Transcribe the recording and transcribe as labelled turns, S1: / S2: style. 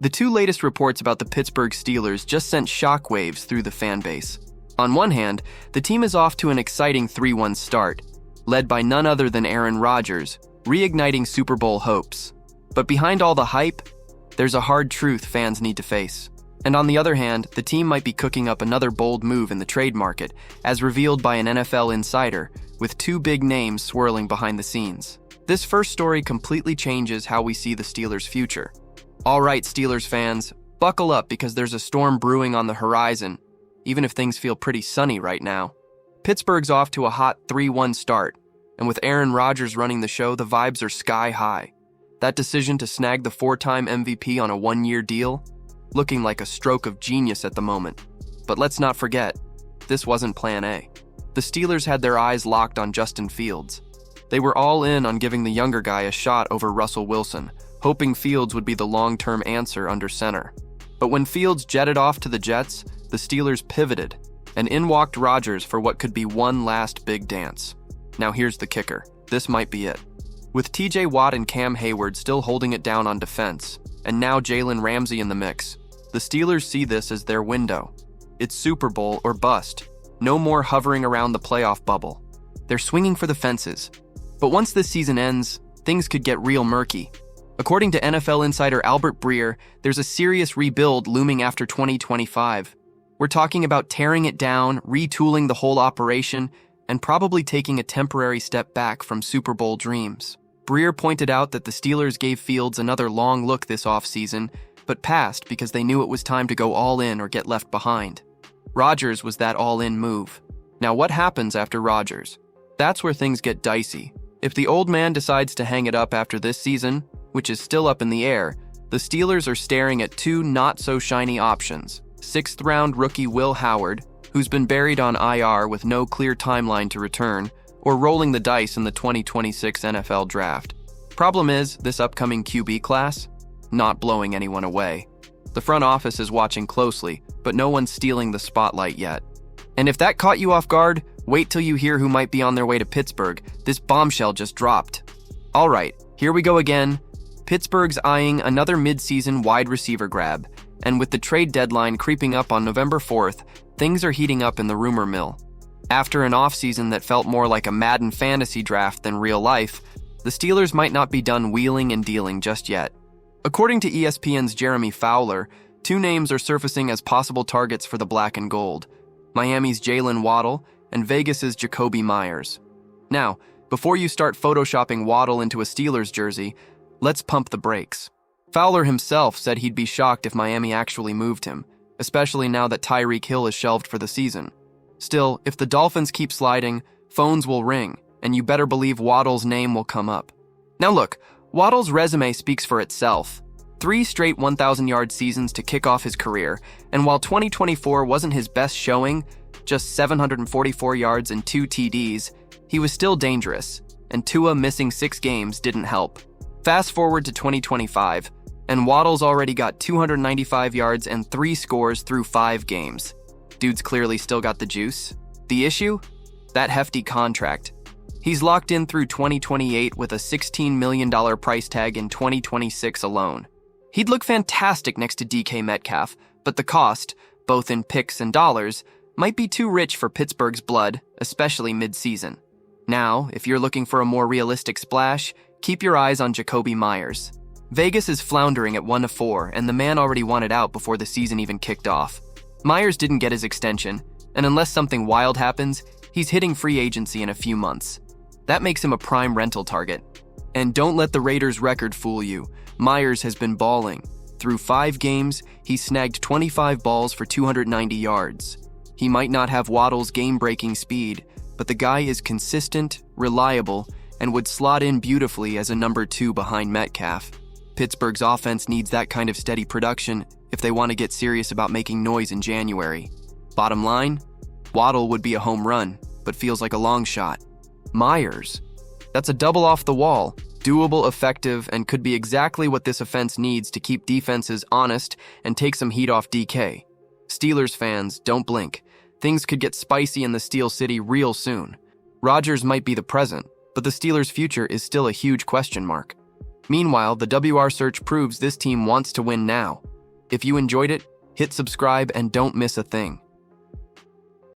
S1: The two latest reports about the Pittsburgh Steelers just sent shockwaves through the fan base. On one hand, the team is off to an exciting 3-1 start, led by none other than Aaron Rodgers, reigniting Super Bowl hopes. But behind all the hype, there's a hard truth fans need to face. And on the other hand, the team might be cooking up another bold move in the trade market, as revealed by an NFL insider, with two big names swirling behind the scenes. This first story completely changes how we see the Steelers' future. All right, Steelers fans, buckle up because there's a storm brewing on the horizon, even if things feel pretty sunny right now. Pittsburgh's off to a hot 3-1 start, and with Aaron Rodgers running the show, the vibes are sky high. That decision to snag the 4-time MVP on a 1-year deal, looking like a stroke of genius at the moment. But let's not forget, this wasn't plan A. The Steelers had their eyes locked on Justin Fields. They were all in on giving the younger guy a shot over Russell Wilson, hoping Fields would be the long-term answer under center. But when Fields jetted off to the Jets, the Steelers pivoted, and in walked Rodgers for what could be one last big dance. Now here's the kicker. This might be it. With TJ Watt and Cam Hayward still holding it down on defense, and now Jalen Ramsey in the mix, the Steelers see this as their window. It's Super Bowl or bust. No more hovering around the playoff bubble. They're swinging for the fences. But once this season ends, things could get real murky. According to NFL insider Albert Breer, there's a serious rebuild looming after 2025. We're talking about tearing it down, retooling the whole operation, and probably taking a temporary step back from Super Bowl dreams. Breer pointed out that the Steelers gave Fields another long look this offseason, but passed because they knew it was time to go all in or get left behind. Rodgers was that all-in move. Now what happens after Rodgers? That's where things get dicey. If the old man decides to hang it up after this season, which is still up in the air, the Steelers are staring at two not-so-shiny options. 6th-round rookie Will Howard, who's been buried on IR with no clear timeline to return, or rolling the dice in the 2026 NFL Draft. Problem is, this upcoming QB class? Not blowing anyone away. The front office is watching closely, but no one's stealing the spotlight yet. And if that caught you off guard, wait till you hear who might be on their way to Pittsburgh. This bombshell just dropped. All right, here we go again. Pittsburgh's eyeing another mid-season wide receiver grab, and with the trade deadline creeping up on November 4th, things are heating up in the rumor mill. After an offseason that felt more like a Madden fantasy draft than real life, the Steelers might not be done wheeling and dealing just yet. According to ESPN's Jeremy Fowler, two names are surfacing as possible targets for the black and gold: Miami's Jalen Waddle and Vegas's Jakobi Meyers. Now, before you start photoshopping Waddle into a Steelers jersey, let's pump the brakes. Fowler himself said he'd be shocked if Miami actually moved him, especially now that Tyreek Hill is shelved for the season. Still, if the Dolphins keep sliding, phones will ring, and you better believe Waddle's name will come up. Now look, Waddle's resume speaks for itself. 3 straight 1,000-yard seasons to kick off his career, and while 2024 wasn't his best showing, just 744 yards and 2 TDs, he was still dangerous, and Tua missing 6 games didn't help. Fast forward to 2025, and Waddle's already got 295 yards and 3 scores through 5 games. Dude's clearly still got the juice. The issue? That hefty contract. He's locked in through 2028 with a $16 million price tag in 2026 alone. He'd look fantastic next to DK Metcalf, but the cost, both in picks and dollars, might be too rich for Pittsburgh's blood, especially mid-season. Now, if you're looking for a more realistic splash, keep your eyes on Jakobi Meyers. Vegas is floundering at 1-4, and the man already wanted out before the season even kicked off. Meyers didn't get his extension, and unless something wild happens, he's hitting free agency in a few months. That makes him a prime rental target. And don't let the Raiders' record fool you. Meyers has been balling. Through 5 games, he's snagged 25 balls for 290 yards. He might not have Waddle's game-breaking speed, but the guy is consistent, reliable, and would slot in beautifully as a number 2 behind Metcalf. Pittsburgh's offense needs that kind of steady production if they want to get serious about making noise in January. Bottom line, Waddle would be a home run, but feels like a long shot. Meyers, that's a double off the wall, doable, effective, and could be exactly what this offense needs to keep defenses honest and take some heat off DK. Steelers fans, don't blink. Things could get spicy in the Steel City real soon. Rodgers might be the present, but the Steelers' future is still a huge question mark. Meanwhile, the WR search proves this team wants to win now. If you enjoyed it, hit subscribe and don't miss a thing.